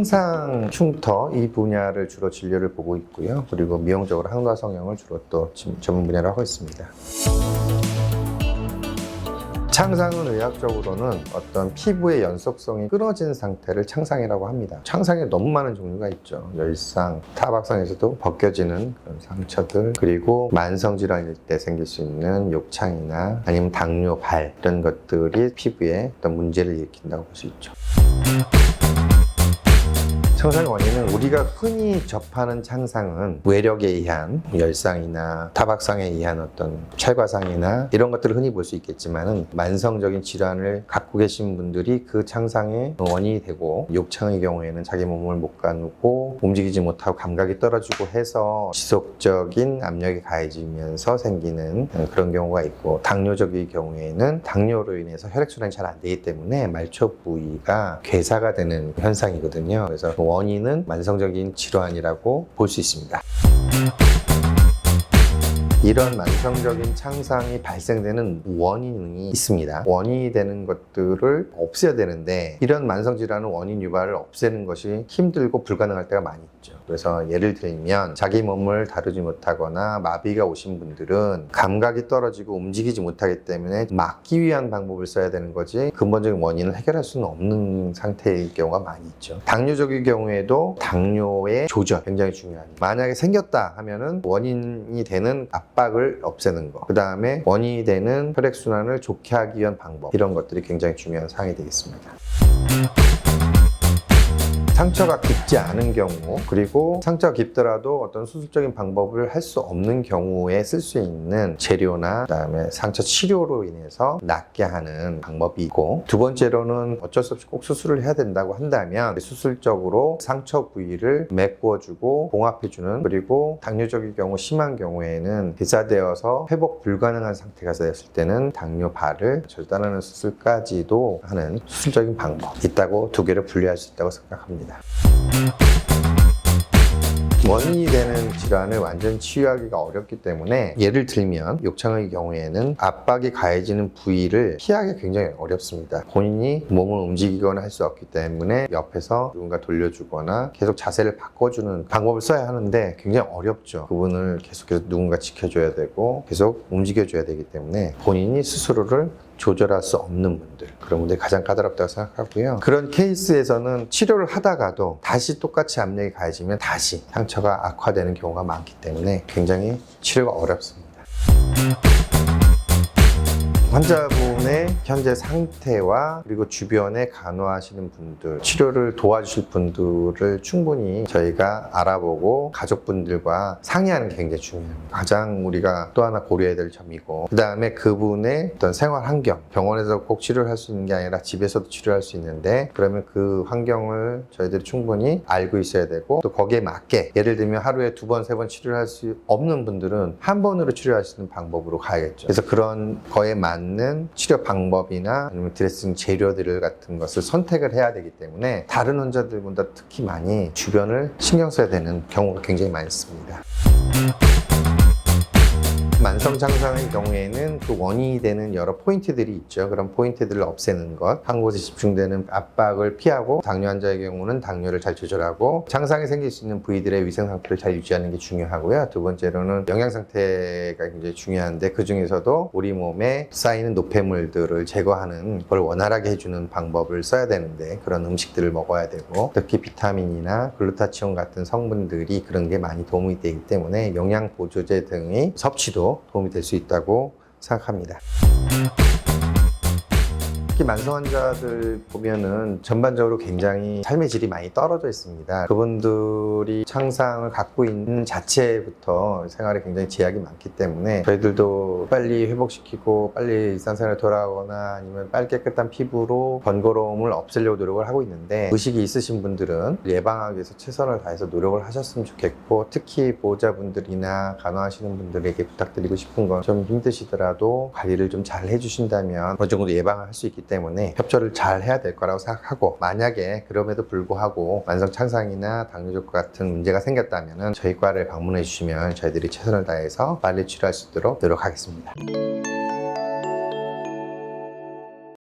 창상, 흉터 이 분야를 주로 진료를 보고 있고요. 그리고 미용적으로 항노화 성형을 주로 또 전문 분야로 하고 있습니다. 창상은 의학적으로는 어떤 피부의 연속성이 끊어진 상태를 창상이라고 합니다. 창상에 너무 많은 종류가 있죠. 열상, 타박상에서도 벗겨지는 그런 상처들, 그리고 만성질환일 때 생길 수 있는 욕창이나 아니면 당뇨, 발 이런 것들이 피부에 어떤 문제를 일으킨다고 볼 수 있죠. 창상의 원인은 우리가 흔히 접하는 창상은 외력에 의한 열상이나 타박상에 의한 어떤 찰과상이나 이런 것들을 흔히 볼 수 있겠지만은 만성적인 질환을 갖고 계신 분들이 그 창상의 원인이 되고, 욕창의 경우에는 자기 몸을 못 가누고 움직이지 못하고 감각이 떨어지고 해서 지속적인 압력이 가해지면서 생기는 그런 경우가 있고, 당뇨적인 경우에는 당뇨로 인해서 혈액순환이 잘 안 되기 때문에 말초 부위가 괴사가 되는 현상이거든요. 그래서 원인은 만성적인 질환이라고 볼 수 있습니다. 이런 만성적인 창상이 발생되는 원인이 있습니다. 원인이 되는 것들을 없애야 되는데, 이런 만성질환은 원인 유발을 없애는 것이 힘들고 불가능할 때가 많이 있죠. 그래서 예를 들면 자기 몸을 다루지 못하거나 마비가 오신 분들은 감각이 떨어지고 움직이지 못하기 때문에 막기 위한 방법을 써야 되는 거지 근본적인 원인을 해결할 수는 없는 상태일 경우가 많이 있죠. 당뇨적인 경우에도 당뇨의 조절 굉장히 중요합니다. 만약에 생겼다 하면은 원인이 되는 압박을 없애는 거, 그 다음에 원인이 되는 혈액순환을 좋게 하기 위한 방법, 이런 것들이 굉장히 중요한 사항이 되겠습니다. 상처가 깊지 않은 경우, 그리고 상처가 깊더라도 어떤 수술적인 방법을 할 수 없는 경우에 쓸 수 있는 재료나 그다음에 상처 치료로 인해서 낫게 하는 방법이 있고, 두 번째로는 어쩔 수 없이 꼭 수술을 해야 된다고 한다면 수술적으로 상처 부위를 메꾸어주고 봉합해주는, 그리고 당뇨적인 경우 심한 경우에는 괴사되어서 회복 불가능한 상태가 됐을 때는 당뇨발을 절단하는 수술까지도 하는 수술적인 방법 있다고 두 개를 분리할 수 있다고 생각합니다. 원인이 되는 질환을 완전 치유하기가 어렵기 때문에, 예를 들면 욕창의 경우에는 압박이 가해지는 부위를 피하기 굉장히 어렵습니다. 본인이 몸을 움직이거나 할 수 없기 때문에 옆에서 누군가 돌려주거나 계속 자세를 바꿔주는 방법을 써야 하는데 굉장히 어렵죠. 그분을 계속해서 누군가 지켜줘야 되고 계속 움직여줘야 되기 때문에 본인이 스스로를 조절할 수 없는 분들, 그런 분들이 가장 까다롭다고 생각하고요. 그런 케이스에서는 치료를 하다가도 다시 똑같이 압력이 가해지면 다시 상처가 악화되는 경우가 많기 때문에 굉장히 치료가 어렵습니다. 환자분의 현재 상태와 그리고 주변에 간호하시는 분들, 치료를 도와주실 분들을 충분히 저희가 알아보고 가족분들과 상의하는 게 굉장히 중요합니다. 가장 우리가 또 하나 고려해야 될 점이고, 그 다음에 그분의 어떤 생활 환경, 병원에서 꼭 치료를 할 수 있는 게 아니라 집에서도 치료할 수 있는데, 그러면 그 환경을 저희들이 충분히 알고 있어야 되고, 또 거기에 맞게, 예를 들면 하루에 2번, 3번 치료를 할 수 없는 분들은 한 번으로 치료할 수 있는 방법으로 가야겠죠. 그래서 그런 거에 맞는 치료 방법이나 아니면 드레싱 재료들 같은 것을 선택을 해야 되기 때문에 다른 환자들보다 특히 많이 주변을 신경 써야 되는 경우가 굉장히 많습니다. 만성 창상의 경우에는 그 원인이 되는 여러 포인트들이 있죠. 그런 포인트들을 없애는 것, 한 곳에 집중되는 압박을 피하고, 당뇨 환자의 경우는 당뇨를 잘 조절하고 창상이 생길 수 있는 부위들의 위생 상태를 잘 유지하는 게 중요하고요. 두 번째로는 영양 상태가 굉장히 중요한데, 그 중에서도 우리 몸에 쌓이는 노폐물들을 제거하는 걸 원활하게 해주는 방법을 써야 되는데, 그런 음식들을 먹어야 되고, 특히 비타민이나 글루타치온 같은 성분들이 그런 게 많이 도움이 되기 때문에 영양 보조제 등의 섭취도 도움이 될 수 있다고 생각합니다. 특히 만성 환자들 보면은 전반적으로 굉장히 삶의 질이 많이 떨어져 있습니다. 그분들이 창상을 갖고 있는 자체부터 생활에 굉장히 제약이 많기 때문에 저희들도 빨리 회복시키고 빨리 일상생활에 돌아가거나 아니면 빨리 깨끗한 피부로 번거로움을 없애려고 노력을 하고 있는데, 의식이 있으신 분들은 예방하기 위해서 최선을 다해서 노력을 하셨으면 좋겠고, 특히 보호자분들이나 간호하시는 분들에게 부탁드리고 싶은 건, 좀 힘드시더라도 관리를 좀 잘 해주신다면 어느 정도 예방을 할 수 있기 때문에 협조를 잘 해야 될 거라고 생각하고, 만약에 그럼에도 불구하고 만성 창상이나 당뇨적 같은 문제가 생겼다면 저희 과를 방문해 주시면 저희들이 최선을 다해서 빨리 치료할 수 있도록 노력하겠습니다.